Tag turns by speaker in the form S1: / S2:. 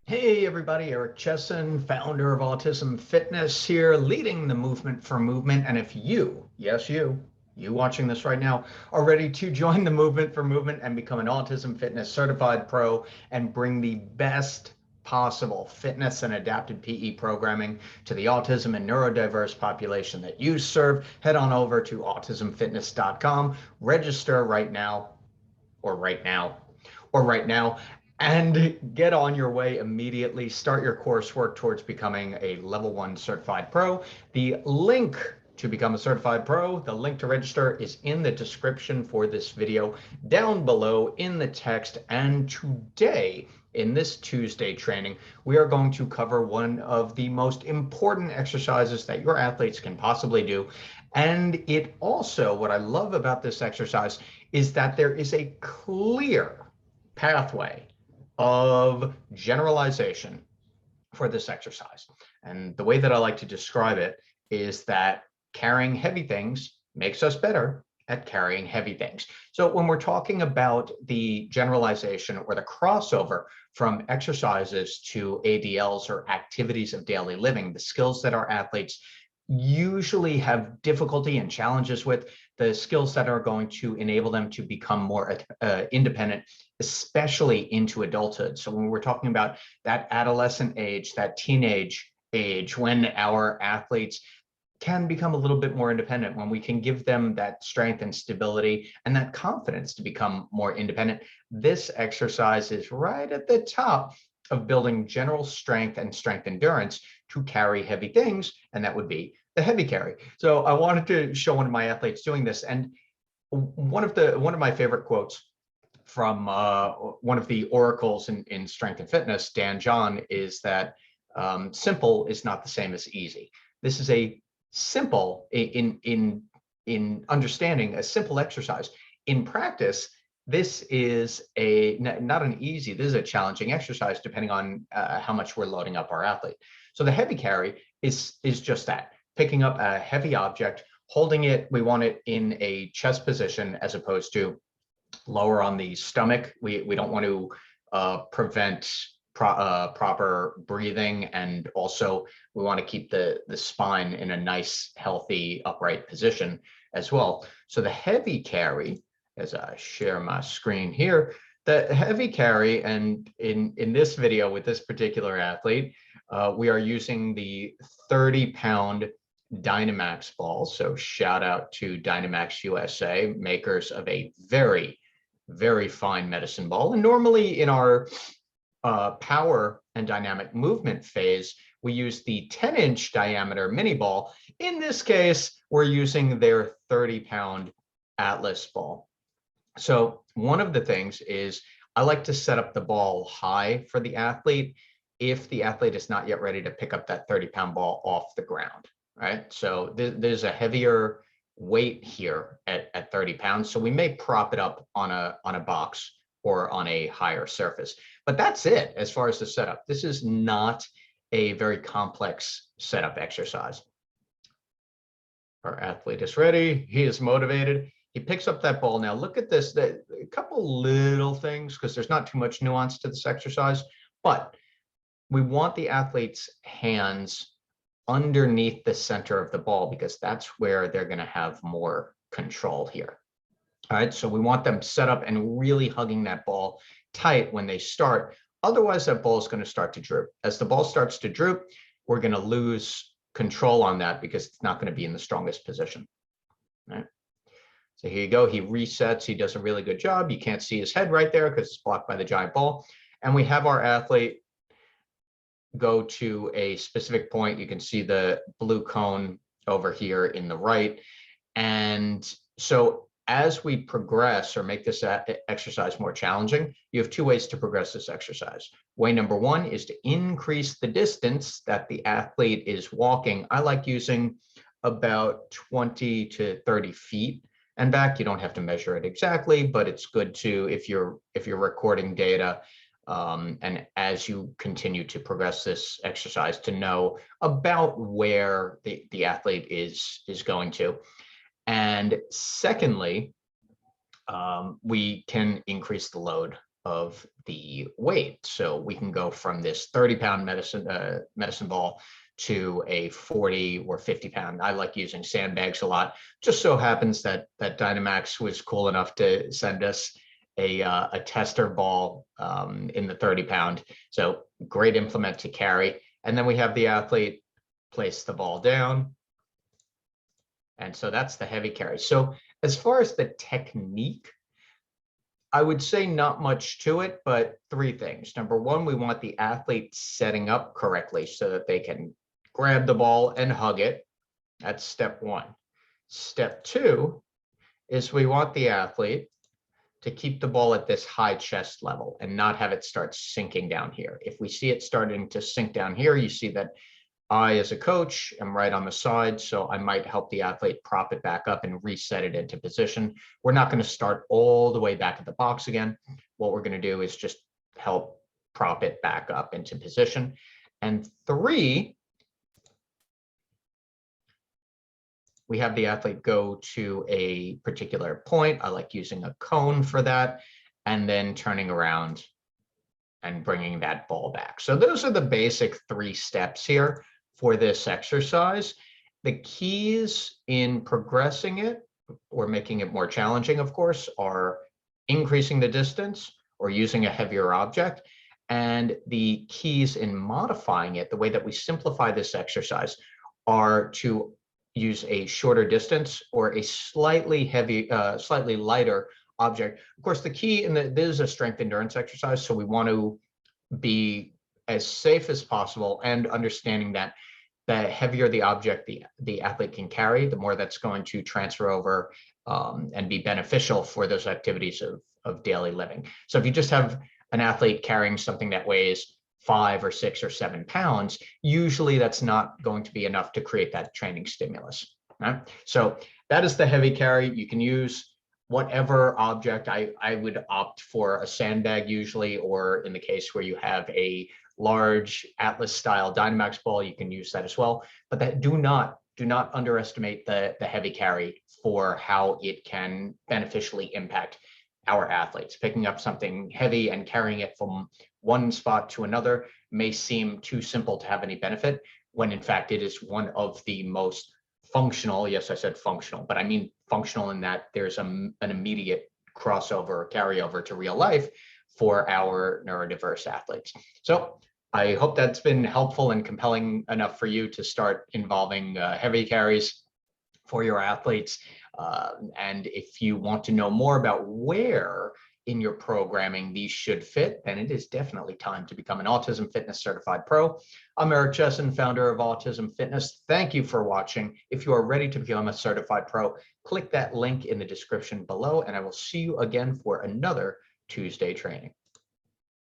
S1: Hey everybody, Eric Chessen, founder of Autism Fitness here, leading the movement for movement. And if you, yes, you watching this right now, are ready to join the movement for movement and become an Autism Fitness Certified Pro and bring the best possible fitness and adapted PE programming to the autism and neurodiverse population that you serve, head on over to autismfitness.com, register right now, or right now, or right now, and get on your way immediately. Start your coursework towards becoming a level 1 certified pro. The link to become a certified pro, the link to register is in the description for this video down below in the text. And today, in this Tuesday training, we are going to cover one of the most important exercises that your athletes can possibly do. And it also, what I love about this exercise is that there is a clear pathway of generalization for this exercise. And the way that I like to describe it is that carrying heavy things makes us better at carrying heavy things. So when we're talking about the generalization or the crossover from exercises to ADLs or activities of daily living, the skills that our athletes usually have difficulty and challenges with, the skills that are going to enable them to become more independent, especially into adulthood. So when we're talking about that adolescent age, that teenage age, when our athletes can become a little bit more independent, when we can give them that strength and stability and that confidence to become more independent, this exercise is right at the top of building general strength and strength endurance to carry heavy things, and that would be the heavy carry. So I wanted to show one of my athletes doing this, and one of my favorite quotes from one of the oracles in strength and fitness, Dan John, is that simple is not the same as easy. This is a simple in understanding, a simple exercise. In practice, this is not an easy, this is a challenging exercise depending on how much we're loading up our athlete. So the heavy carry is just that, picking up a heavy object, holding it. We want it in a chest position as opposed to lower on the stomach. We don't want to prevent proper breathing, and also we want to keep the spine in a nice, healthy, upright position as well. So the heavy carry, as I share my screen here, the heavy carry, and in this video with this particular athlete, we are using the 30-pound Dynamax ball. So shout out to Dynamax USA, makers of a very, very fine medicine ball. And normally in our power and dynamic movement phase, we use the 10-inch diameter mini ball. In this case, we're using their 30-pound Atlas ball. So one of the things is I like to set up the ball high for the athlete if the athlete is not yet ready to pick up that 30-pound ball off the ground, right? So there's a heavier weight here at 30 pounds. So we may prop it up on a box or on a higher surface, but that's it as far as the setup. This is not a very complex setup exercise. Our athlete is ready. He is motivated. He picks up that ball. Now look at this, a couple little things, because there's not too much nuance to this exercise, but we want the athlete's hands underneath the center of the ball because that's where they're going to have more control here. All right, so we want them set up and really hugging that ball tight when they start. Otherwise, that ball is going to start to droop. As the ball starts to droop, we're going to lose control on that because it's not going to be in the strongest position. All right. So here you go. He resets. He does a really good job. You can't see his head right there because it's blocked by the giant ball. And we have our athlete go to a specific point. You can see the blue cone over here in the right. And so as we progress or make this exercise more challenging, you have two ways to progress this exercise. Way number one is to increase the distance that the athlete is walking. I like using about 20 to 30 feet and back. You don't have to measure it exactly, but it's good to, if you're recording data, and as you continue to progress this exercise, to know about where the athlete is going to. And secondly, we can increase the load of the weight. So we can go from this 30-pound medicine ball to a 40 or 50-pound. I like using sandbags a lot. Just so happens that Dynamax was cool enough to send us a tester ball in the 30-pound. So great implement to carry. And then we have the athlete place the ball down. And so that's the heavy carry. So as far as the technique, I would say not much to it, but three things. Number one, we want the athlete setting up correctly so that they can grab the ball and hug it. That's step one. Step two is we want the athlete to keep the ball at this high chest level and not have it start sinking down here. If we see it starting to sink down here, you see that I, as a coach, am right on the side, so I might help the athlete prop it back up and reset it into position. We're not going to start all the way back at the box again. What we're going to do is just help prop it back up into position. And three, we have the athlete go to a particular point. I like using a cone for that, and then turning around and bringing that ball back. So those are the basic three steps here for this exercise. The keys in progressing it or making it more challenging, of course, are increasing the distance or using a heavier object. And the keys in modifying it, the way that we simplify this exercise, are to use a shorter distance or a slightly lighter object. Of course, the key in this is a strength endurance exercise, so we want to be as safe as possible, and understanding that the heavier the object the athlete can carry, the more that's going to transfer over and be beneficial for those activities of daily living. So if you just have an athlete carrying something that weighs 5 or 6 or 7 pounds, usually that's not going to be enough to create that training stimulus. Right? So that is the heavy carry. You can use whatever object. I would opt for a sandbag usually, or in the case where you have a large Atlas style Dynamax ball, you can use that as well. But that do not underestimate the heavy carry for how it can beneficially impact our athletes. Picking up something heavy and carrying it from one spot to another may seem too simple to have any benefit, when in fact it is one of the most functional, yes, I said functional, but I mean functional in that there's an immediate crossover or carryover to real life for our neurodiverse athletes. So I hope that's been helpful and compelling enough for you to start involving heavy carries for your athletes. And if you want to know more about where in your programming these should fit, then it is definitely time to become an Autism Fitness Certified Pro. I'm Eric Chessen, founder of Autism Fitness. Thank you for watching. If you are ready to become a Certified Pro, click that link in the description below, and I will see you again for another Tuesday training.